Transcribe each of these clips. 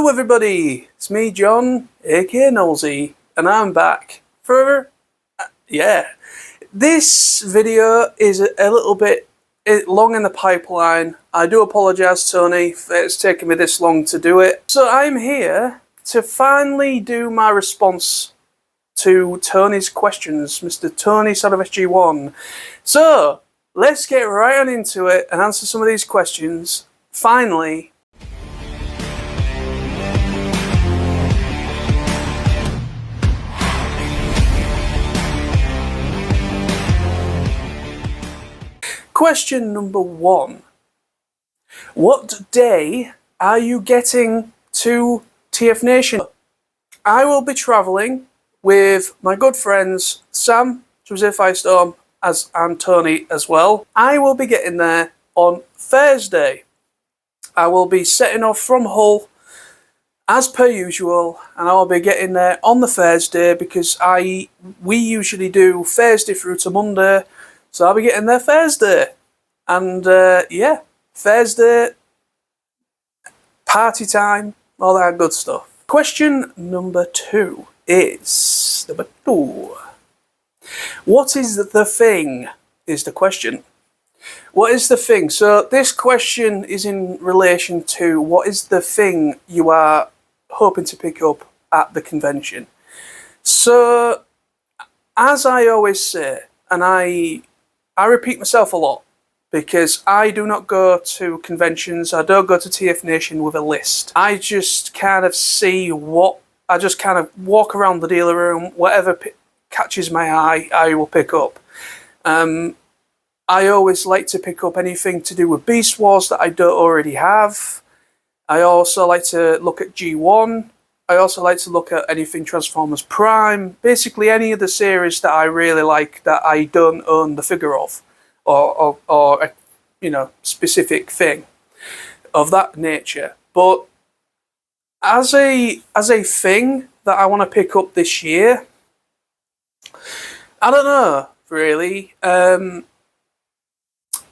Hello everybody, it's me John, aka Nosy, and I'm back for, this video is a little bit long in the pipeline. I do apologise, Tony, for it's taken me this long to do it. So I'm here to finally do my response to Tony's questions, Mr. Tony out of SG1. So let's get right on into it and answer some of these questions, finally. Question number 1. What day are you getting to TFNation? I will be travelling with my good friends Sam, Jose Firestorm, and Tony as well. I will be getting there on Thursday. I will be setting off from Hull as per usual, and I'll be getting there on the Thursday because we usually do Thursday through to Monday. So I'll be getting there Thursday, and yeah, Thursday, party time, all that good stuff. Question number 2 is, what is the thing, is the question. What is the thing? So this question is in relation to what is the thing you are hoping to pick up at the convention. So, as I always say, and I repeat myself a lot, because I do not go to conventions, I don't go to TFNation with a list. I just kind of see I just kind of walk around the dealer room, whatever catches my eye, I will pick up. I always like to pick up anything to do with Beast Wars that I don't already have. I also like to look at G1. I also like to look at anything Transformers Prime, basically any of the series that I really like that I don't own the figure of, or a, you know, specific thing of that nature. But as a thing that I want to pick up this year, I don't know really.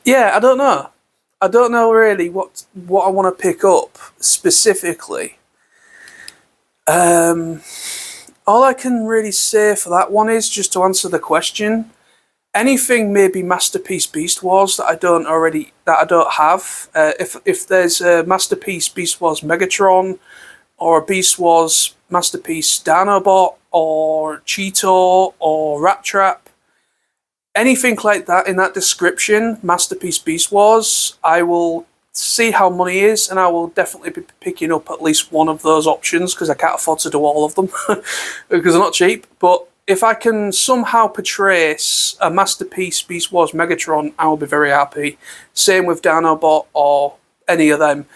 Yeah, I don't know. I don't know really what I want to pick up specifically. All I can really say for that one is, just to answer the question, anything maybe Masterpiece Beast Wars that I don't have. If there's a Masterpiece Beast Wars Megatron, or a Beast Wars Masterpiece Dinobot, or Cheetor, or Rat Trap, anything like that in that description, Masterpiece Beast Wars, I will see how money is, and I will definitely be picking up at least one of those options, because I can't afford to do all of them because they're not cheap. But if I can somehow portray a Masterpiece Beast Wars Megatron, I will be very happy. Same with Dinobot or any of them.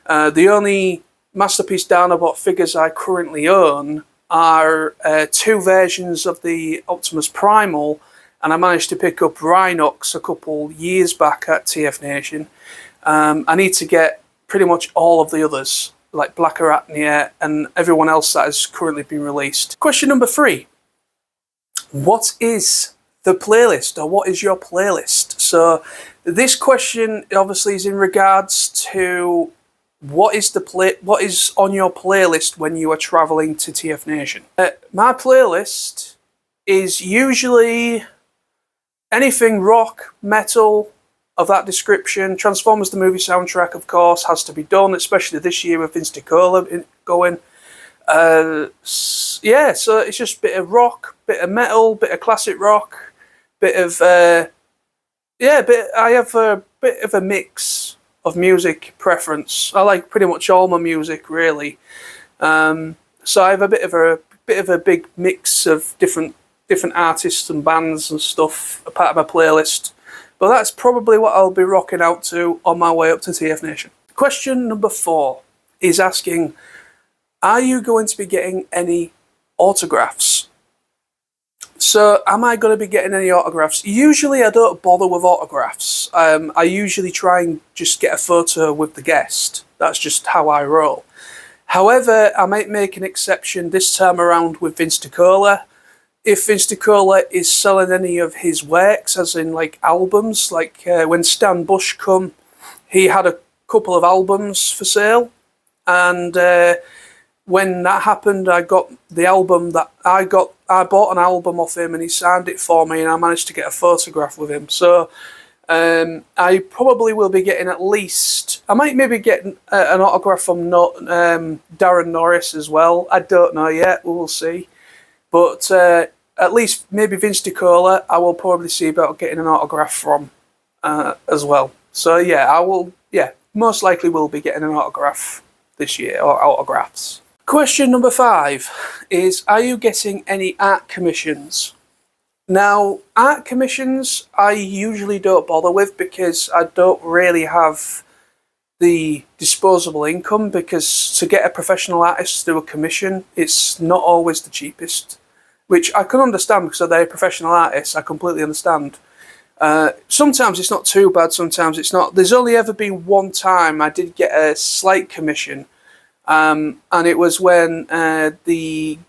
The only Masterpiece Dinobot figures I currently own are 2 versions of the Optimus Primal, and I managed to pick up Rhinox a couple years back at TFNation. I need to get pretty much all of the others, like Black Arachnia and everyone else that has currently been released. Question number 3. What is the playlist, or what is your playlist? So this question obviously is in regards to what is on your playlist when you are travelling to TFNation. My playlist is usually anything rock, metal, of that description. Transformers the movie soundtrack, of course, has to be done, especially this year with Vince DiCola going. Yeah, so it's just a bit of rock, bit of metal, bit of classic rock, bit of I have a bit of a mix of music preference. I like pretty much all my music, really. So I have a bit of a big mix of different artists and bands and stuff, a part of my playlist. But that's probably what I'll be rocking out to on my way up to TFNation. Question number 4 is asking, are you going to be getting any autographs? So, am I going to be getting any autographs? Usually I don't bother with autographs. I usually try and just get a photo with the guest. That's just how I roll. However, I might make an exception this time around with Vince DiCola. If Vince DiCola is selling any of his works, as in like albums, like when Stan Bush come, he had a couple of albums for sale, and when that happened, I got the album that I bought an album off him, and he signed it for me, and I managed to get a photograph with him. So I probably will be getting at least, I might maybe get an autograph from Darren Norris as well. I don't know yet, we will see. But at least maybe Vince DiCola, I will probably see about getting an autograph from as well. So yeah, most likely will be getting an autograph this year, or autographs. Question number 5 is, are you getting any art commissions? Now, art commissions I usually don't bother with because I don't really have the disposable income, because to get a professional artist to do a commission, it's not always the cheapest, which I can understand because they're professional artists. I completely understand. Sometimes it's not too bad, sometimes it's not. There's only ever been one time I did get a slight commission, and it was when the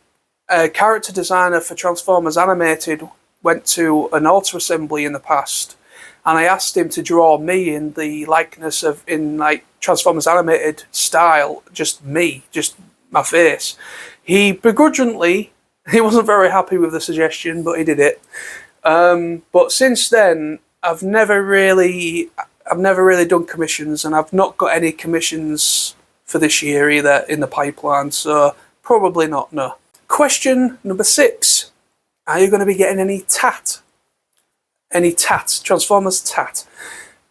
character designer for Transformers Animated went to an auto assembly in the past, and I asked him to draw me in the likeness of, in like Transformers Animated style, just me, just my face. He begrudgingly, he wasn't very happy with the suggestion, but he did it. But since then, I've never really done commissions, and I've not got any commissions for this year either in the pipeline, so probably not, no. Question number 6. Are you going to be getting any tat? Any tat? Transformers tat?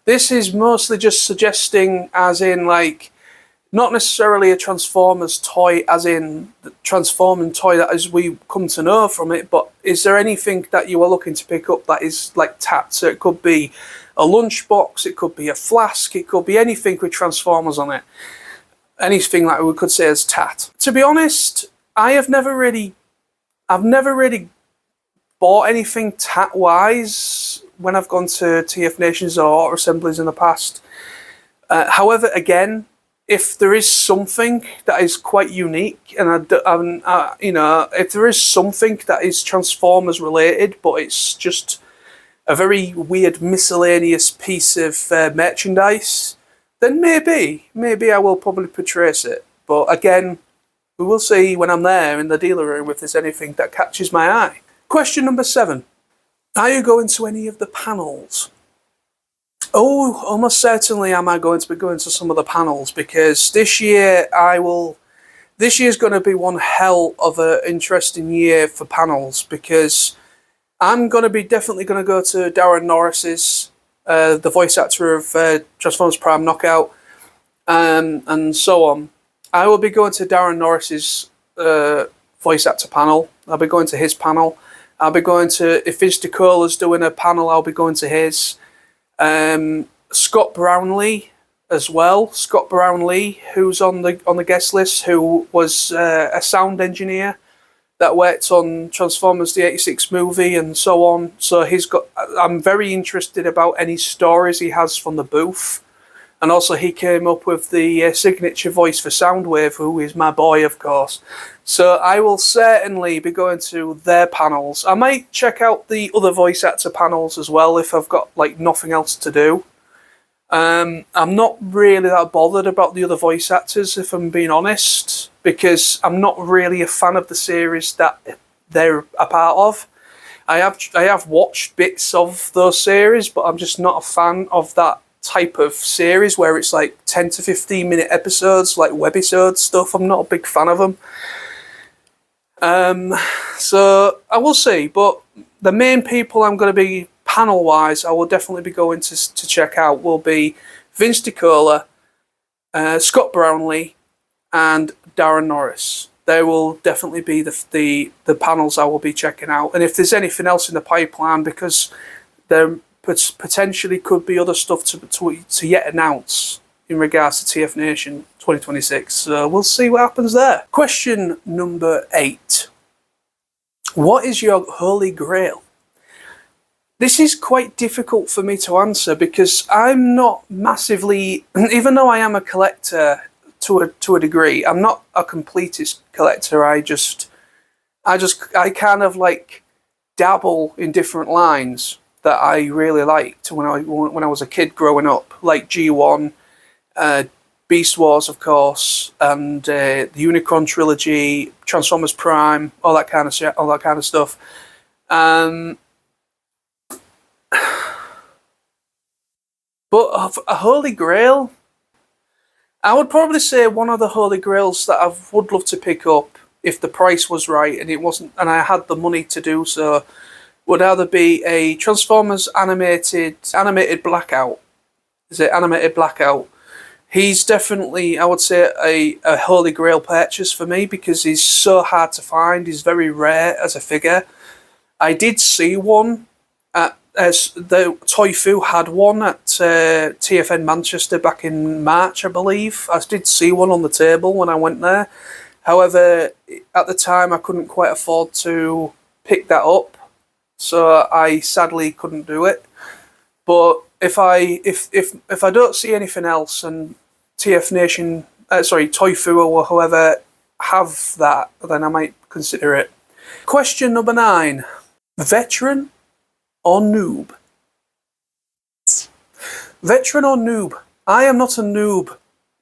This is mostly just suggesting, as in like, not necessarily a Transformers toy, as in the transforming toy that as we come to know from it, but is there anything that you are looking to pick up that is like tat? So it could be a lunchbox, it could be a flask, it could be anything with Transformers on it. Anything that we could say as tat. To be honest, I've never really bought anything tat-wise when I've gone to TFNations or auto assemblies in the past. However, again, if there is something that is quite unique, and you know, if there is something that is Transformers related, but it's just a very weird miscellaneous piece of merchandise, then maybe I will probably purchase it. But again, we will see when I'm there in the dealer room if there's anything that catches my eye. Question number 7. Are you going to any of the panels? Oh, almost certainly am I going to be going to some of the panels, because this year this year's going to be one hell of an interesting year for panels, because I'm going to be definitely going to go to Darren Norris's, the voice actor of Transformers Prime Knockout, and so on. I will be going to Darren Norris's voice actor panel. I'll be going to his panel. I'll be going to, if Vince DiCola's doing a panel, I'll be going to his. Scott Brownlee as well. Scott Brownlee, who's on the guest list, who was a sound engineer that worked on Transformers the '86 movie and so on. So he's got. I'm very interested about any stories he has from the booth, and also he came up with the signature voice for Soundwave, who is my boy, of course. So I will certainly be going to their panels. I might check out the other voice actor panels as well if I've got like nothing else to do. I'm not really that bothered about the other voice actors, if I'm being honest, because I'm not really a fan of the series that they're a part of. I have watched bits of those series, but I'm just not a fan of that type of series where it's like 10 to 15 minute episodes, like webisode stuff. I'm not a big fan of them. So I will see, but the main people I'm going to be panel wise, I will definitely be going to check out will be Vince DiCola, Scott Brownlee, and Darren Norris. They will definitely be the panels I will be checking out. And if there's anything else in the pipeline, because there potentially could be other stuff to yet announce in regards to TFNation 2026. So we'll see what happens there. Question number 8. What is your holy grail? This is quite difficult for me to answer, because I'm not massively, even though I am a collector to a degree, I'm not a completist collector. I kind of like dabble in different lines that I really liked when I was a kid growing up, like G1, Beast Wars, of course, and the Unicron trilogy, Transformers Prime, all that kind of stuff. But a Holy Grail, I would probably say one of the Holy Grails that I would love to pick up if the price was right and it wasn't, and I had the money to do so, would either be a Transformers animated Blackout. Is it animated Blackout? He's definitely, I would say, a Holy Grail purchase for me because he's so hard to find. He's very rare as a figure. I did see one as the Toy Fu had one at TFN Manchester back in March, I believe. I did see one on the table when I went there. However, at the time I couldn't quite afford to pick that up, so I sadly couldn't do it. But if I don't see anything else and TFNation, Toy Fu or whoever have that, then I might consider it. Question number 9: Veteran or noob? Veteran or noob? I am not a noob.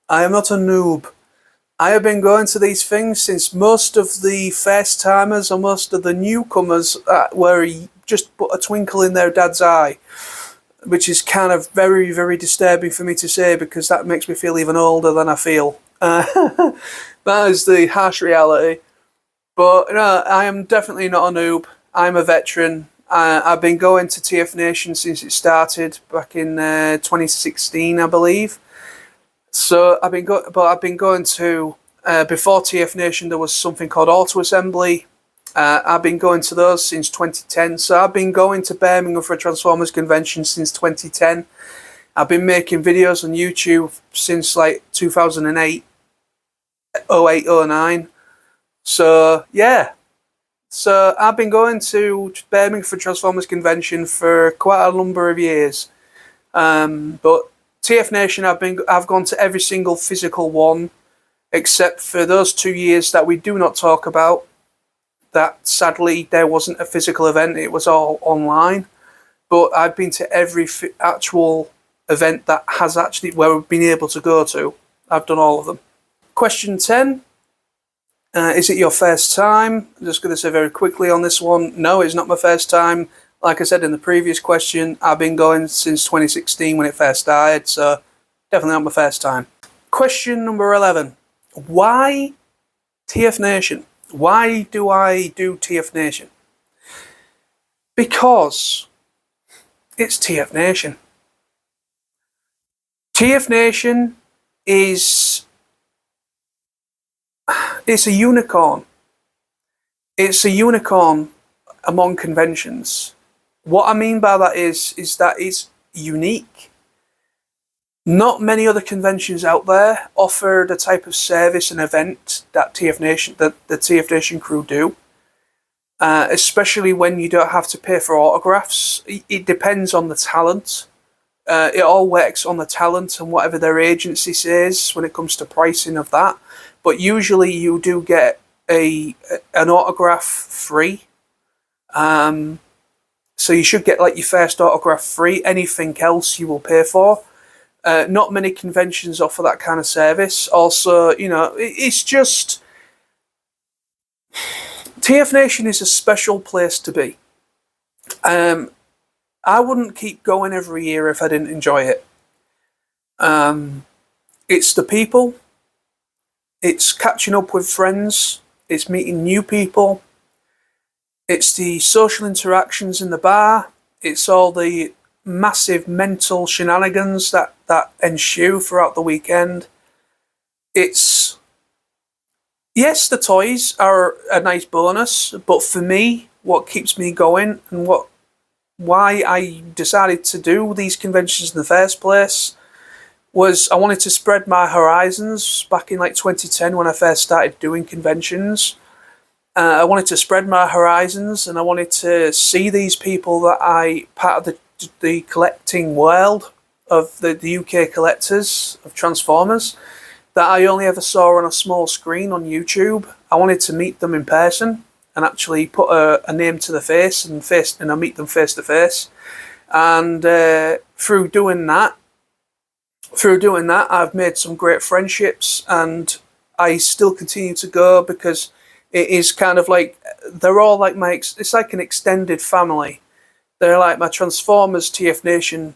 I am not a noob. I have been going to these things since most of the first timers or most of the newcomers were just put a twinkle in their dad's eye, which is kind of very, very disturbing for me to say because that makes me feel even older than I feel. That is the harsh reality. But no, I am definitely not a noob. I'm a veteran. I've been going to TFNation since it started back in 2016, I believe. So I've been going to before TFNation there was something called Auto Assembly. I've been going to those since 2010. So I've been going to Birmingham for a Transformers convention since 2010. I've been making videos on YouTube since like 2008, 08, 09. So yeah. So I've been going to Birmingham for Transformers convention for quite a number of years. But TFNation, I've gone to every single physical one, except for those 2 years that we do not talk about. That sadly there wasn't a physical event; it was all online. But I've been to every actual event that has actually where we've been able to go to. I've done all of them. Question 10. Is it your first time? I'm just going to say very quickly on this one, no, it's not my first time. Like I said in the previous question, I've been going since 2016 when it first started, so definitely not my first time. Question number 11. Why TFNation? Why do I do TFNation? Because it's TFNation. TFNation is... it's a unicorn. It's a unicorn among conventions. What I mean by that is that it's unique. Not many other conventions out there offer the type of service and event that the TFNation crew do. Especially when you don't have to pay for autographs. It depends on the talent. It all works on the talent and whatever their agency says when it comes to pricing of that. But usually you do get an autograph free. So you should get like your first autograph free. Anything else you will pay for. Not many conventions offer that kind of service. Also, you know, it's just... TFNation is a special place to be. I wouldn't keep going every year if I didn't enjoy it. It's the people. It's catching up with friends. It's meeting new people. It's the social interactions in the bar. It's all the massive mental shenanigans that ensue throughout the weekend. It's... yes, the toys are a nice bonus, but for me, what keeps me going and why I decided to do these conventions in the first place was I wanted to spread my horizons back in like 2010 when I first started doing conventions. I wanted to spread my horizons and I wanted to see these people that part of the collecting world of the UK collectors of Transformers that I only ever saw on a small screen on YouTube. I wanted to meet them in person and actually put a name to the face and I meet them face to face. And through doing that, through doing that, I've made some great friendships, and I still continue to go because it is kind of like, they're all like it's like an extended family. They're like my Transformers TFNation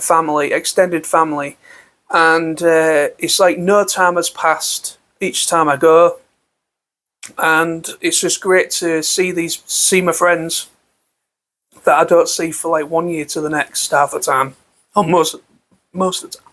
family, extended family. And it's like no time has passed each time I go. And it's just great to see my friends that I don't see for like 1 year to the next half the time. Or most of the time.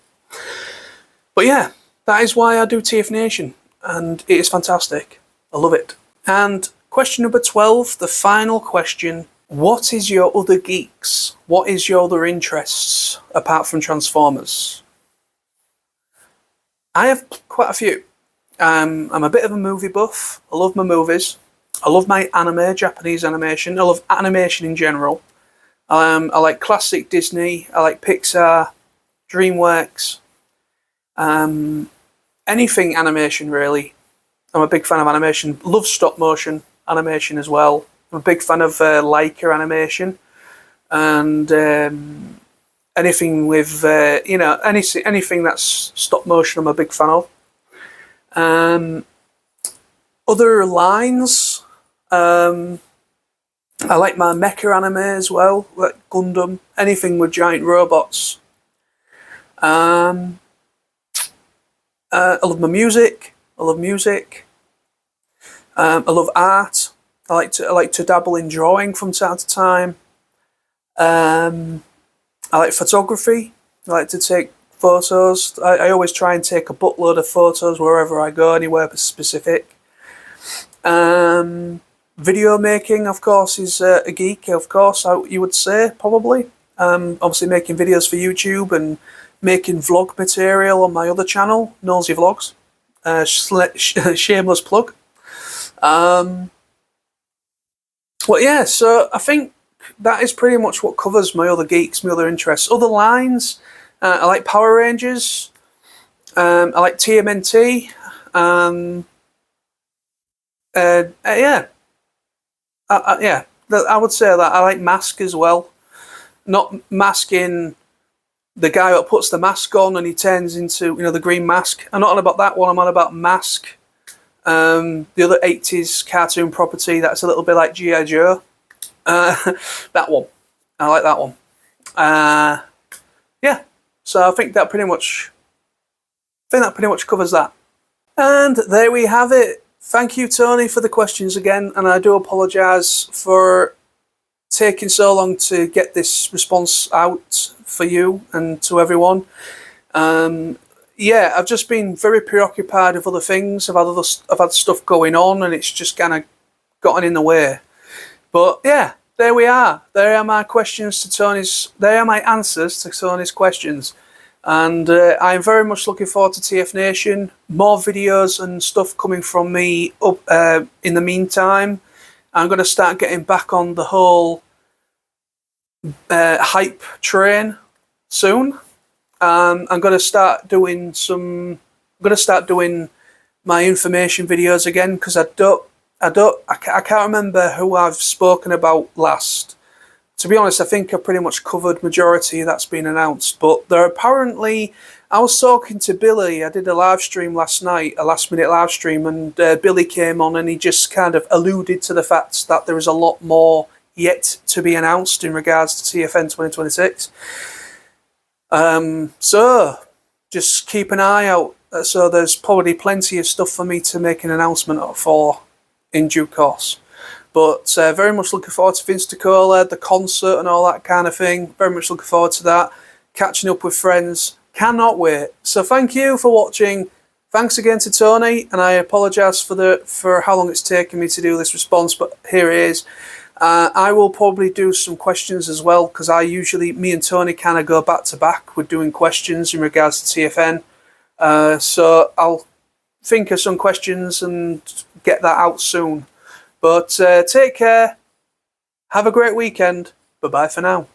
But yeah, that is why I do TFNation. And it is fantastic. I love it. And question number 12, the final question. What is your other geeks? What is your other interests apart from Transformers? I have quite a few. I'm a bit of a movie buff. I love my movies. I love my anime, Japanese animation. I love animation in general. I like classic Disney. I like Pixar, DreamWorks. Anything animation, really. I'm a big fan of animation. Love stop motion animation as well. I'm a big fan of Leica animation, and anything with anything that's stop motion. I'm a big fan of. Other lines, I like my mecha anime as well, like Gundam. Anything with giant robots. I love my music. I love music. I love art. I like to dabble in drawing from time to time. I like photography. I like to take photos. I always try and take a buttload of photos wherever I go, anywhere specific. Video making, of course, is a geek, of course, you would say, probably. Obviously making videos for YouTube and making vlog material on my other channel, Nosy Vlogs. Shameless plug. Well, yeah, so I think that is pretty much what covers my other geeks, my other interests. Other lines, I like Power Rangers, I like TMNT, yeah, I would say that. I like Mask as well. Not Mask in the guy that puts the mask on and he turns into, the green mask. I'm not on about that one, I'm on about Mask. The other 80s cartoon property that's a little bit like G.I. Joe. That one. I like that one. Yeah. So I think that pretty much covers that. And there we have it. Thank you, Tony, for the questions again, and I do apologise for taking so long to get this response out for you and to everyone. Yeah, I've just been very preoccupied with other things. I've had stuff going on, and it's just kind of gotten in the way. But yeah, there we are. There are my questions to Tony's. There are my answers to Tony's questions, and I'm very much looking forward to TFNation. More videos and stuff coming from me up. In the meantime, I'm going to start getting back on the whole hype train soon. I'm going to start doing my information videos again, because I can't remember who I've spoken about last. To be honest, I think I pretty much covered majority that's been announced. But there apparently, I was talking to Billy. I did a live stream last night, a last-minute live stream, and Billy came on and he just kind of alluded to the fact that there is a lot more yet to be announced in regards to TFN 2026. So just keep an eye out. So there's probably plenty of stuff for me to make an announcement for in due course. But very much looking forward to Vinstacola, the concert and all that kind of thing. Very much looking forward to that. Catching up with friends. Cannot wait. So thank you for watching. Thanks again to Tony, and I apologise for how long it's taken me to do this response, but here it is. I will probably do some questions as well, because me and Tony kind of go back to back with doing questions in regards to TFN. So I'll think of some questions and get that out soon. But take care. Have a great weekend. Bye-bye for now.